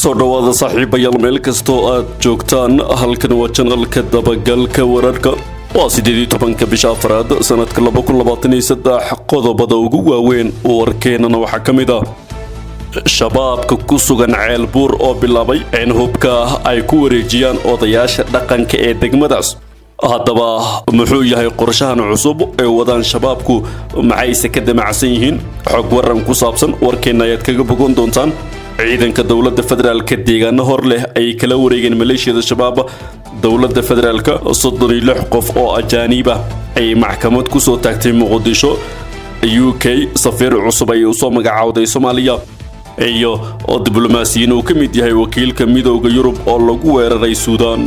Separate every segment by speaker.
Speaker 1: soo dhawaada saaxiibayaal meel kastoo aad joogtaan halkan waa channelka dabagalka wararka waa 18 bisha afraad sanadka 2023 qodobada ugu waaweyn warkeenana waxaa kamid ah shabaabka ku sugan ceelbuur oo bilaabay in hubka ay ku wareejiyaan odayaasha dhaqanka ee degmadaas haddaba muxuu yahay qorshahan cusub ee wadaan shabaabku maxayse ka damacsan yihiin xog waran ku saabsan warkeena ayaad kaga bogan doontaan ciidanka dawladda federaalka deegaano hor leh ay kala wareegeen maleeshiyada shabaab dawladda federaalka 36 qof oo ajaanib ah ay maxkamad ku soo taagtay Muqdisho UK safiir cusub ay u soo magacaawday Soomaaliya iyo diblomaasiyiin uu ka mid yahay wakiilka midowga Yurub oo lagu weeraray Suudaan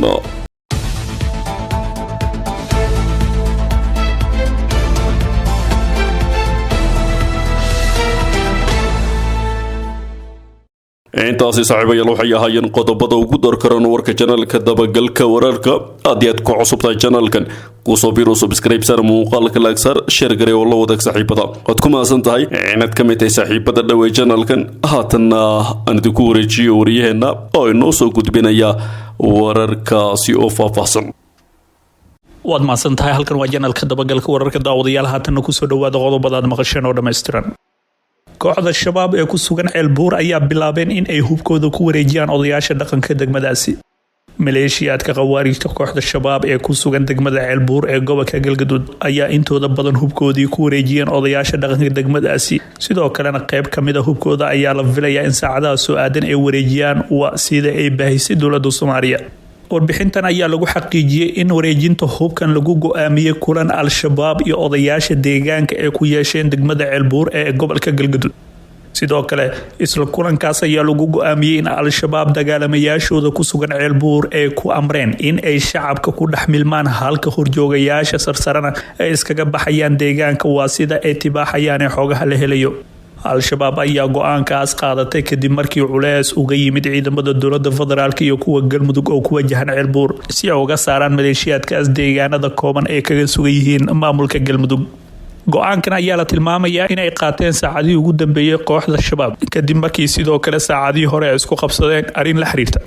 Speaker 1: intaasi saaxiibayaal waxay ahaayeen qodobada ugu doorkaran warka channelka dabagalka wararka aad ku cusubtahay channelkan ku soo biiro subscribe sar muuqaalka like sar share gare oo la wadaag saaxiibada cod ku maasan tahay inaad ka mid tahay saaxiibada dhawey channelkan haatana aan idinku wareejiyo wariyaheena oo inoo soo gudbinaya wararkaasi oo faahfaahsan
Speaker 2: waad maasan tahay halkan waa channelka dabagalka wararka daawadayaal haatana ku soo dhawaada qodobada aad maqasheen oo dhameystiran kooxda shabaab ee ku sugan ceelbuur ayaa bilaabeen in ay hubkooda ku wareejiyaan odayaasha dhaqanka degmadaasi maleeshiyaadka qawaariijta kooxda shabaab ee ku sugan degmada ceelbuur ee gobolka galgaduud ayaa intooda badan hubkoodii ku wareejiyeen odayaasha dhaqanka degmadaasi sidoo kalena qayb kamid a hubkooda ayaa la filayaa in saacadaha soo aadan ay wareejiyaan waa sida ay baahisay dowladda Soomaaliya warbixintan ayaa lagu xaqiijiyay in wareejinta hubkan lagu go'aamiyay kulan al-shabaab iyo odayaasha deegaanka ee ku yeesheen degmada ceelbuur ee gobolka galgaduud sidoo kale isla kulankaas ayaa lagu go'aamiyay in al-shabaab dagaalamayaashooda ku sugan ceelbuur ay ku amreen in ay shacabka ku dhaxmilmaan halka horjoogayaasha sarsarana ay iskaga baxayaan deegaanka waa sida ay tibaaxayaan xogaha la helayo al-shabaab ayaa go'aankaas qaadatay kadib markii culeys uga yimid ciidamada dowladda federaalka iyo kuwa galmudug oo ku wajahan ceelbuur si ay uga saaraan maleeshiyaadkaas deegaanada kooban ee kaga sugan yihiin maamulka galmudug go'aankan ayaa la tilmaamayaa inay qaateen saacadihii ugu dambeeyay kooxda shabaab kadib markii sidoo kale saacadihii hore ay isku qabsadeen arrin la xiriirta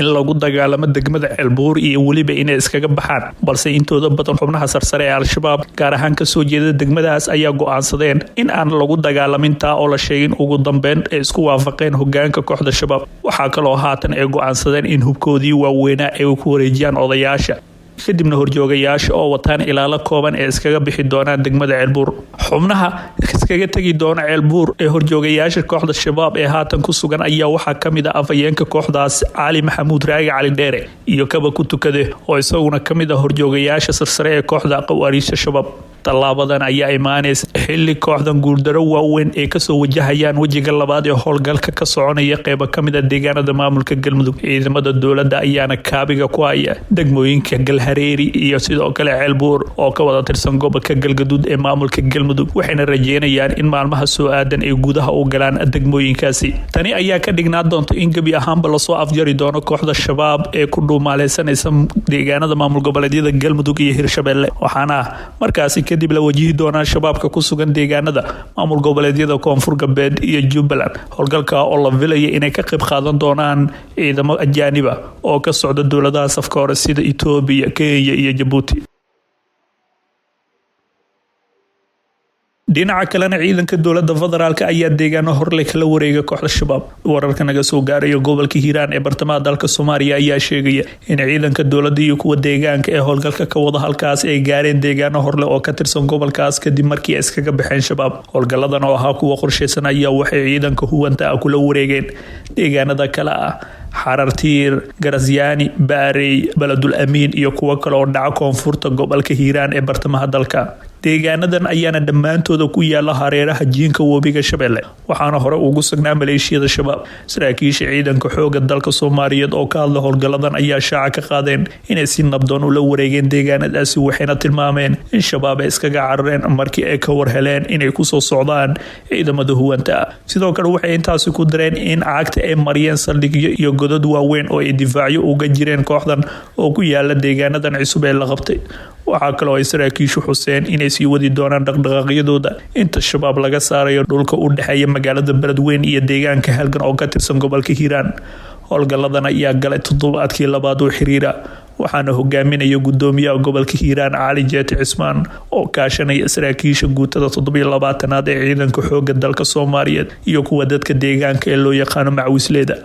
Speaker 2: in lagu dagaalamo degmada ceelbuur iyo weliba inay iskaga baxaan balse intooda badan xubnaha sarsare ee al-shabaab gaar ahaan kasoo jeeda degmadaas ayaa go'aansadeen in aan lagu dagaalamin taa oo la sheegin ugu dambeyn ay isku waafaqeen hogaanka kooxda shabaab waxaa kaloo haatan ay go'aansadeen in hubkoodii waaweynaa ay ku wareejiyaan odayaasha kadibna horjoogayaasha oo wataan ilaalo kooban ee iskaga bixi doonaan degmada ceelbuur xubnaha iskaga tagi doona ceelbuur ee horjoogayaasha kooxda shabaab ee haatan ku sugan ayaa waxaa kamid ah afayeenka kooxdaas Cali Maxamuud Raagi Cali Dheere iyo kaba ku tukade oo isaguna kamid ah horjoogayaasha sarsare ee kooxda qawaariijta shabaab talaabadan ayaa imaanaysa xilli kooxdan guuldaro waaweyn ee kasoo wajahayaan wejiga labaad ee howlgalka ka soconaya qaybo kamid ah deegaanada maamulka galmudug ciidamada dowladda ayaana kaabiga ku haya degmooyinka galhareeri iyo sidoo kale ceelbuur oo ka wada tirsan gobolka galgaduud ee maamulka galmudug waxayna rajeynayaan in maalmaha soo aadan ay gudaha u galaan degmooyinkaasi tani ayaa ka dhignaa doonta in gebi ahaanba lasoo afjari doono kooxda shabaab ee ku dhuumaaleysanaysa deegaanada maamul goboleedyada galmudug iyo hirshabelle waxaana markaasi kadib la wajihi doonaan shabaabka ku sugan deegaanada maamul goboleedyada koonfur galbeed iyo Jubbaland howlgalka oo la filayay inay ka qayb qaadan doonaan ciidamo ajaaniba oo ka socda dowladaha safka hore sida Itoobiya, Kenya iyo Djibouti dhinaca kalena ciidanka dowladda federaalka ayaa deegaano horle kala wareegay kooxda shabaab wararka naga soo gaarayo gobolka Hiiraan ee bartamaha dalka Soomaaliya ayaa sheegaya in ciidanka dowladda iyo kuwa deegaanka ee howlgalka ka wada halkaas ay gaareen deegaano horle oo ka tirsan gobolkaas kadib markii ay iskaga baxeen shabaab howlgaladan oo ahaa kuwa qorsheysan ayaa waxay ciidanka huwanta kula wareegeen deegaanada kala ah xarartiir Garasyaani Baarey Baladul Amiin iyo kuwa kale oo dhaca koonfurta gobolka Hiiraan ee bartamaha dalka deegaanadan ayaana dhammaantooda ku yaala hareeraha jiinka webiga Shabeelle waxaana hore ugu sugnaa maleeshiyada shabaab saraakiisha ciidanka xooga dalka Soomaaliyeed oo ka hadla howlgaladan ayaa shaaca ka qaadeen inay si nabdoon ula wareegeen deegaanadaasi waxayna tilmaameen in shabaab ay iskaga carareen markii ay ka war heleen inay ku soo socdaan ciidamada huwanta sidoo kale waxay intaasi ku dareen in caagta ay mariyeen saldhigyo iyo godad waaweyn oo ay difaacyo uga jireen kooxdan oo ku yaala deegaanadan cusub ee la qabtay waxaa kaloo ay saraakiishu xuseen inay sii wadi doonaan dhaqdhaqaaqyadooda inta shabaab laga saarayo dhulka u dhexeeya magaalada Beledweyne iyo deegaanka Halgan oo ka tirsan gobolka Hiiraan howlgalladan ayaa galay toddobaadkii labaad oo xiriira waxaana hogaaminaya gudoomiyaha gobolka Hiiraan Cali Jeete Cismaan oo kaashanaya saraakiisha guutada 27aad ee ciidanka xoogga dalka Soomaaliyeed iyo kuwa dadka deegaanka ee loo yaqaan macawisleyda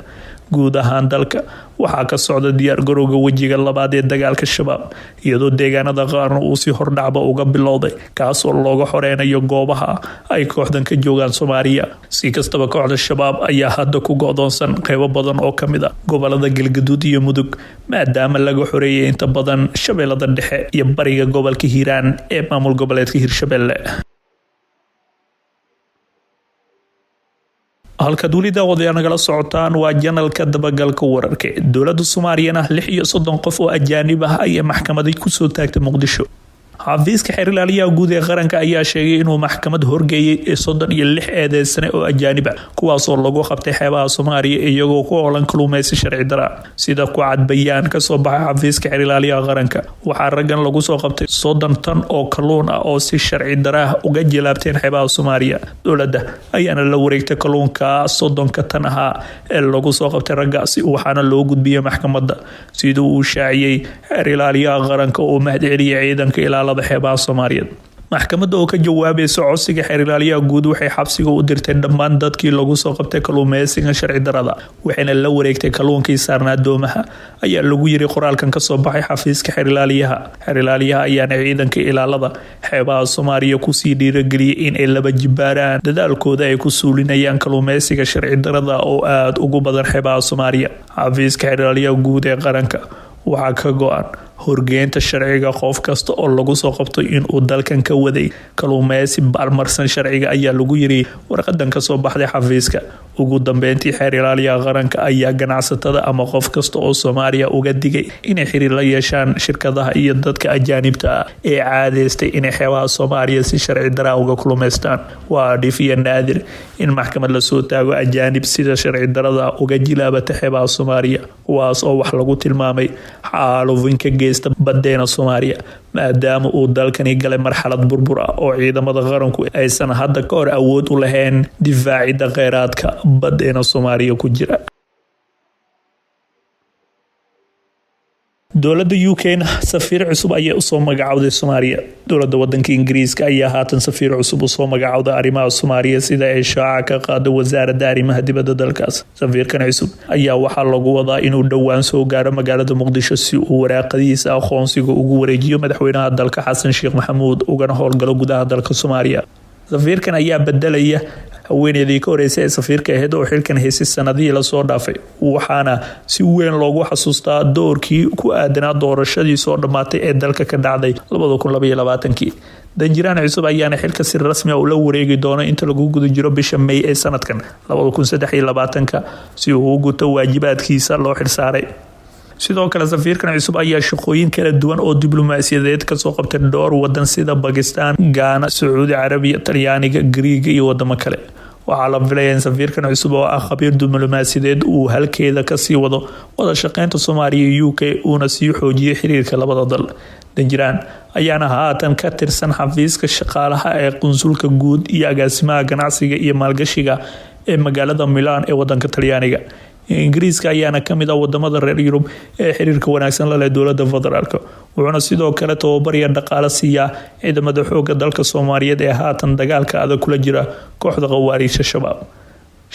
Speaker 2: guud ahaan dalka waxaa ka socda diyaar garowga wajiga labaad ee dagaalka shabaab iyadoo deegaanada qaarna uu si hordhacba uga bilowday kaas oo looga xoreynayo goobaha ay kooxdan ka joogaan Soomaaliya si kastaba kooxda shabaab ayaa hadda ku go'doonsan qaybo badan oo kamid ah gobolada Galgaduud iyo Mudug maadaama laga xoreeyay inta badan shabeellada dhexe iyo bariga gobolka Hiiraan ee maamul goboleedka Hiirshabelle. halka dawladda wadaya nagala socotaan waa janalka dabagalka wararka dawladda Soomaaliya 36 qof oo ajaanib ah ay maxkamadda ku soo taagtay Muqdisho. xafiiska xiriirlaaliyaha guud ee qaranka ayaa sheegay inuu maxkamad horgeeyay 36 eedeysane oo ajaanib ah kuwaas oo lagu qabtay xeebaha Soomaaliya iyagoo ku howlan kalluumaysi sharci darro sida ku cad bayaan ka soo baxay xafiiska xiriirlaaliyaha qaranka waxaa raggan lagu soo qabtay 30 tan oo kalluun ah oo si sharci darro uga jilaabteen xeebaha Soomaaliya. dawladda ayaana la wareegtay kalluunka 30 tan ah ee lagu soo qabtay raggaasi waxaana loo gudbiyay maxkamadda sidoo uu shaaciyay xiriirlaaliyaha qaranka oo mahadceliyay ciidanka ilaalada xeebaha Soomaaliyeed. maxkamadda oo ka jawaabaysa codsiga xiriirlaaliyaha guud waxay xabsiga u dirtay dhammaan dadkii lagu soo qabtay kalluumaysiga sharci darrada waxayna la wareegtay kalluunkii saarnaa doomaha ayaa lagu yiri qoraalkan ka soo baxay xafiiska xiriirlaaliyaha ayaana ciidanka ilaalada xeebaha Soomaaliya ku sii dhiirigeliyay in ay laba jibaaraan dadaalkooda ay ku suulinayaan kalluumaysiga sharci darrada oo aad ugu badan xeebaha Soomaaliya. xafiiska xiriirlaaliyaha guud ee qaranka waxaa ka go'an horgeynta sharciga qof kasta oo lagu soo qabto in uu dalkan ka waday kalluumaysi balmarsan sharciga ayaa lagu yiri warqadan ka soo baxday xafiiska. ugu dambeyntii xiriirlaaliyaha qaranka ayaa ganacsatada ama qof kasta oo Soomaaliya uga digay inay xiriir la yeeshaan shirkadaha iyo dadka ajaanibta ah ee caadeystay inay xeebaha Soomaaliya si sharci darro uga kalluumaystaan. waa dhifiya naadir in maxkamad la soo taago ajaanib sida sharci darrada uga jilaabata xeebaha Soomaaliya kuwaas oo wax lagu tilmaamay xaalufinka geysta badeena Soomaaliya maadaama uu dalkani galay marxalad burbur ah oo ciidamada qaranku aysan hadda ka hor awood u lahayn difaacidda kheyraadka badeena Soomaaliya ku jira. dowladda UK safiir cusub ayaa soo magacawday Soomaaliya. dowladda wadanka Ingiriiska ayaa haatan safiir cusub soo magacawday arrimaha Soomaaliya sida ay shaaca ka qaaday wasaaradda arrimaha dibadda dalkaas. safiirkan cusub ayaa waxaa lagu wadaa inuu dhowaan soo gaaro magaalada Muqdisho si uu waraaqadiisa aqoonsiga ugu wareejiyo madaxweynaha dalka Xasan Sheekh Maxamuud ugana howlgalo gudaha dalka Soomaaliya. safiirkan ayaa bedelaya haweeneydii ka horeysay ee safiirka ahayd oo xilkan haysay sanadihii la soo dhaafay waxaana si weyn loogu xasuustaa doorkii ku aadanaa doorashadii soo dhamaatay ee dalka ka dhacday 2022. danjiraan cusub ayaana xilka si rasmi ah ula wareegi doona inta lagu guda jiro bisha May ee sanadkan 2023 si uu u guto waajibaadkiisa loo xilsaaray. sidoo kale safiirkan cusub ayaa shaqooyin kala duwan oo diblomaasiyadeed ka soo qabtay dhowr wadan sida Pakistan, Ghana, Saudi Arabia, Talyaaniga, Greek iyo wadamo kale. waxaa la filayaa in safiirkan cusub oo ah khabiir diblomaasiyadeed uu halkeeda ka sii wado wada shaqeynta Soomaaliya iyo UK uuna sii xoojiyo xiriirka labada dal. danjiraan ayaana haatan ka tirsan xafiiska shaqaalaha ee qunsulka guud iyo agaasimaha ganacsiga iyo maalgashiga ee magaalada Milan ee wadanka Talyaaniga. Ingiriiska ayaana kamid ah wadamada reer Yurub ee xiriirka wanaagsan la leh dowladda federaalka wuxuuna sidoo kale tababar iyo dhaqaale siiya ciidamada xoogga dalka Soomaaliyeed ee haatan dagaalka adag kula jira kooxda qawaariijta shabaab.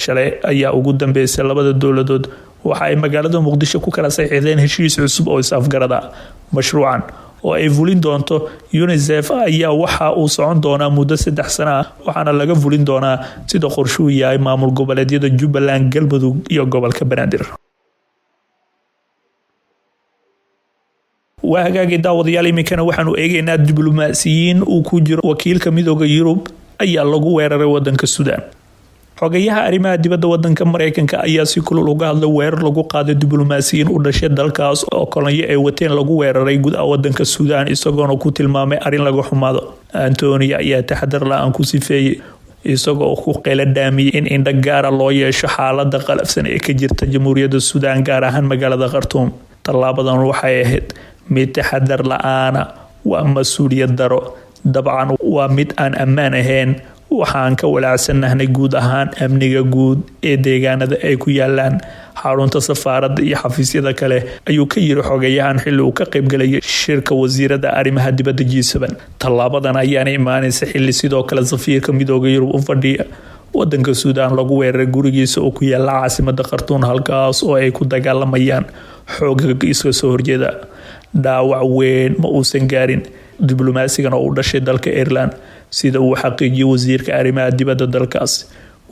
Speaker 2: shalay ayaa ugu dambeysay labada dowladood waxa ay magaalada Muqdisho ku kala saxiixdeen heshiis cusub oo is-afgarada. mashruucan oo ay fulin doonto UNICEF ayaa waxa uu socon doonaa muddo 3 sano ah waxaana laga fulin doonaa sida qorshuhu yahay maamul goboleedyada Jubbaland, Galmudug iyo gobolka Banaadir. waa hagaagii daawadayaal iminkana waxaanu eegaynaa diblomaasiyiin uu ku jiro wakiilka midowga Yurub ayaa lagu weeraray wadanka Suudaan. xogayaha arrimaha dibadda wadanka Mareykanka ayaa si kulul uga hadlay weerar lagu qaaday diblomaasiyiin u dhashay dalkaas oo kolonyo ay wateen lagu weeraray gudaha wadanka Suudaan isagoona ku tilmaamay arrin laga xumaado. Antonio ayaa taxadar la'aan ku sifeeyay isagoo ku qeyladaamiyay in indha gaara loo yeesho xaaladda qalafsan ee ka jirta Jamhuuriyadda Suudaan gaar ahaan magaalada Khartoum. Tallaabadan waxay ahayd mid taxadar la'aan waa mas'uuliyad daro dabcan waa mid aan ammaan ahayn waxaan ka walaacsanahnay guud ahaan amniga guud ee deegaanada ay ku yaalaan xarunta safaaradda iyo xafiisyada kale ayuu ka yiri xogeyahan xilli uu ka qaybgalayay shirka wasiirada arrimaha dibadda G7. Tallaabadan ayaana imaanaysa xilli sidoo kale safiirka midowga Yurub u fadhiya wadanka Suudaan lagu weeraray gurigiisa oo ku yaala caasimadda Khartoum, halkaas oo ay ku dagaalamayaan xoogagga iska soo horjeeda. Dhaawac weyn ma uusan gaarin diblomaasigan oo u dhashay dalka Ireland sida uu xaqiijiyay wasiirka arrimaha dibadda dalkaas.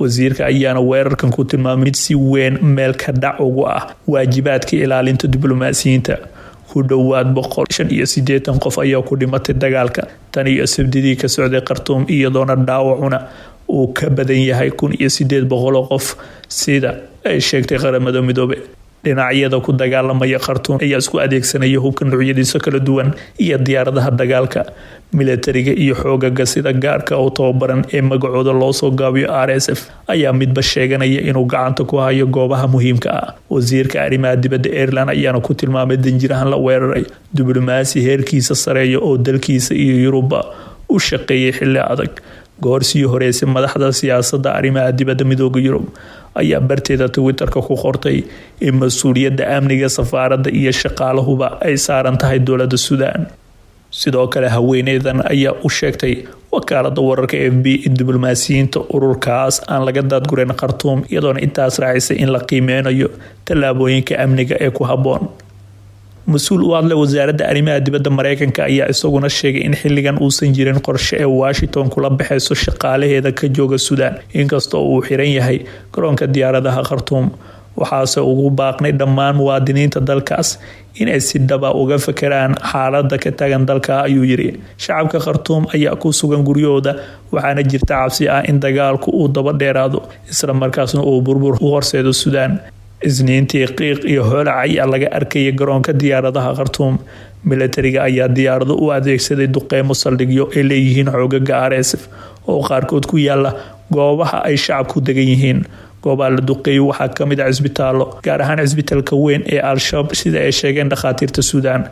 Speaker 2: wasiirka ayaana weerarkan ku tilmaamay mid si weyn meel ka dhac ugu ah waajibaadka ilaalinta diblomaasiyiinta. ku dhowaad 185 qof ayaa ku dhimatay dagaalka tan iyo sabtidii ka socday Khartoum, iyadoona dhaawacuna uu ka badan yahay 1800 qof sida ay sheegtay qaramada midoobay. dhinacyada ku dagaalamaya Khartoum ayaa isku adeegsanaya hubka noocyadiisa kala duwan iyo diyaaradaha dagaalka militariga iyo xoogaga sida gaarka oo tababaran ee magacooda loo soo gaabiyo RSF ayaa midba sheeganaya inuu gacanta ku hayo goobaha muhiimka ah. wasiirka arrimaha dibadda Ireland ayaana ku tilmaamay danjirahan la weeraray diblomaasi heerkiisa sareeya oo dalkiisa iyo Yuruba u shaqeeyay xilli adag. goorsii horeysay madaxda siyaasadda arrimaha dibadda midowga Yurub ayaa barteeda Twitterka ku qortay in mas'uuliyadda amniga safaaradda iyo shaqaalahuba ay saaran tahay dowladda Suudaan. sidoo kale haweeneydan ayaa u sheegtay wakaaladda wararka FB in diblomaasiyiinta ururkaas aan laga daadgureyn Khartoum, iyadoona intaas raacisay in la qiimeynayo tallaabooyinka amniga ee ku habboon. mas-uul u hadlay wasaaradda arrimaha dibadda Mareykanka ayaa isaguna sheegay in xilligan uusan jirin qorshe ee Washington kula baxayso shaqaalaheeda ka jooga Suudaan, inkastoo uu xiran yahay garoonka diyaaradaha Khartoum. waxaase ugu baaqnay dhammaan muwaadiniinta dalkaas inay si dhaba uga fakeraan xaaladda ka tagan dalka, ayuu yiri. shacabka Khartoum ayaa ku sugan guryahooda, waxaana jirta cabsi ah in dagaalku uu daba dheeraado isla markaasna uu burbur u horseedo Suudaan. isniintii qiiq iyo hoolac ayaa laga arkayay garoonka diyaaradaha Khartoum. militariga ayaa diyaarado u adeegsaday duqeymo saldhigyo ay leeyihiin xoogaga RSF oo qaarkood ku yaala goobaha ay shacabku degan yihiin. goobaha la duqeeyay waxaa ka mid ah cisbitaallo, gaar ahaan cisbitaalka weyn ee Al-Shabaab sida ay sheegeen dhakhaatiirta Suudaan.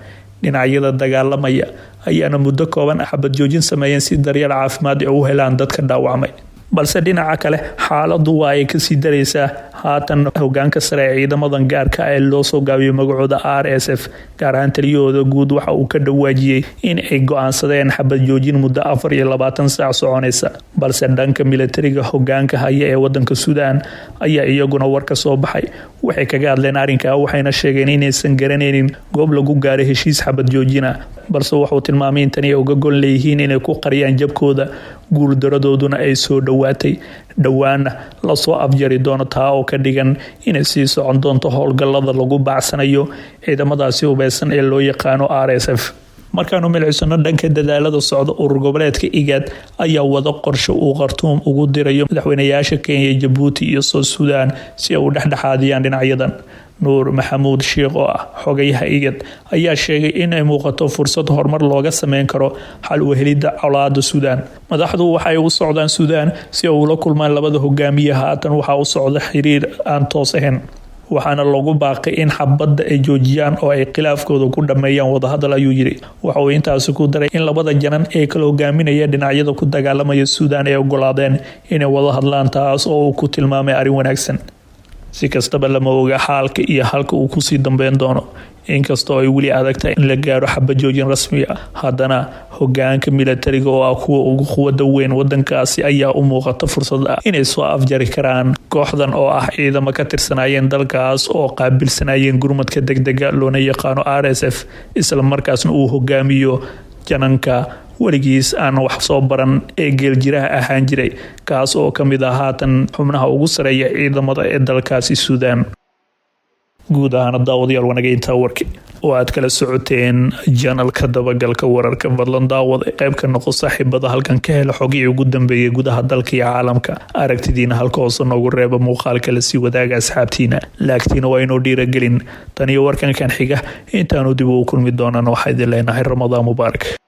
Speaker 2: dhinacyada dagaalamaya ayaana muddo kooban xabad joojin sameeyeen si daryeel caafimaad ay u helaan dadka dhaawacmay. balse dhinaca kale xaaladdu waa ay kasii daraysaa. haatan hogaanka sare ee ciidamadan gaarka ee loo soo gaabiyay magacooda RSF, gaar ahaan taliyahooda guud, waxa uu ka dhawaajiyay in ay go'aansadeen xabad joojin muddo 24 saac soconaysa. balse dhanka militariga hogaanka haya ee wadanka Suudaan ayaa iyaguna war ka soo baxay. waxay kaga hadleen arrinka, waxayna sheegeen inaysan garanaynin goob lagu gaaray heshiis xabad joojina, balse wuxuu tilmaamay in tani ay uga gol leeyihiin inay ku qariyaan jabkooda, guuldaradooduna ay soo dhowaatay. dhowaana lasoo afjari doono taa oo ka dhigan inay sii socon doonto howlgallada lagu baacsanayo ciidamadaasi hubeysan ee loo yaqaano RSF. markaanu milcisano dhanka dadaalada socda, urur goboleedka IGAD ayaa wada qorshe uu Khartoum ugu dirayo madaxweynayaasha Kenya, Djibouti iyo South Sudan si ay u dhexdhexaadiyaan dhinacyadan. Nuur Maxamuud Sheekh oo ah xogayaha IGAD ayaa sheegay in ay muuqato fursad horumar looga sameyn karo xal u helidda colaadda Suudaan. madaxdu waxay u socdaan Suudaan si ay ula kulmaan labada hogaamiye. haatan waxaa u socda xiriir aan toos ahayn, waxaana lagu baaqay in xabadda ay joojiyaan oo ay khilaafkooda ku dhameeyaan wadahadal, ayuu yiri. waxa uu intaasi ku daray in labada janan ee kala hogaaminaya dhinacyada ku dagaalamaya Suudaan ay ogolaadeen inay wada hadlaan, taas oo uu ku tilmaamay arrin wanaagsan. si kastaba lama oga xaalka iyo halka uu kusii dambeyn doono, inkastoo ay weli adagtahay in la gaaro xabad joojin rasmi ah. haddana hogaanka militariga oo ah kuwa ugu quwada weyn wadankaasi ayaa u muuqata fursad ah inay soo afjari karaan kooxdan oo ah ciidamo ka tirsanayeen dalkaas oo qaabilsanayeen gurmadka degdega loona yaqaano RSF, isla markaasna uu hogaamiyo jananka weligiis aan wax soo baran ee geeljiraha ahaan jiray, kaas oo ka mid ah haatan xubnaha ugu sareeya ciidamada ee dalkaasi Suudaan. guud ahaan daawadayaal wanaga intaa warki oo aad kala socoteen janalka dabagalka wararka. fadlan daawada qayb ka noqo saaxiibada halkan ka hela xogii ugu dambeeyay gudaha dalka iyo caalamka. aragtidiina halka hoose noogu reeba, muuqaalka la sii wadaaga asxaabtiina, laagtiina waa inoo dhiiragelin. tan iyo warkan kan xiga intaanu dib ugu kulmi doonana waxaa idin leenahay Ramadaan mubaarak.